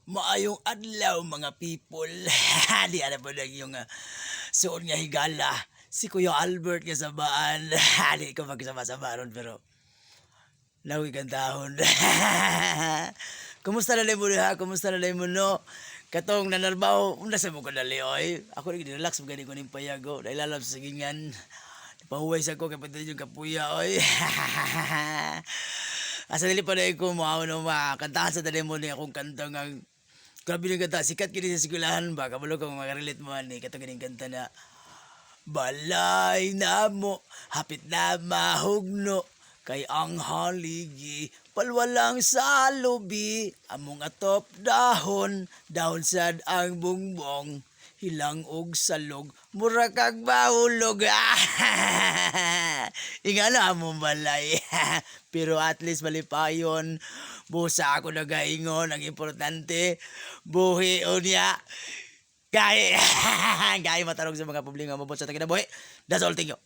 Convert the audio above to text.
Maayong adlaw mga people. Di ana po lang yung suon nga higala. Si Kuya Albert nga sabaan. Di ko magsama-sama ron pero nawi kang dahon. Kumusta na mo ha? Kumusta na mo no? Katong nanarbaw, una sa mo ko dali oy. Ako rin relax mo gani ko ning payago. Dahil alam sa sagingan. Pahuway sa ko kapatid yung kapuya oy. Asa dili pa na ko mo no kantahan sa dali mo ni akong kanta nga grabe ng kanta, sikat kini sa eskwelahan ba? Kabalo ko makarelate mo ani kato kining kanta na balay na mo, hapit na mahugno, kay ang haligi, palwalang sa lubi, among atop dahon, dahon sad ang bungbong, hilang og salog, mura kag bahulog. Ingana mo balay. Pero at least malipayon. Busa ako nagaingon. Ang importante, buhi unya. Gay, gay matarong sa mga problema mo sa tagina buhi. That's all, thank you.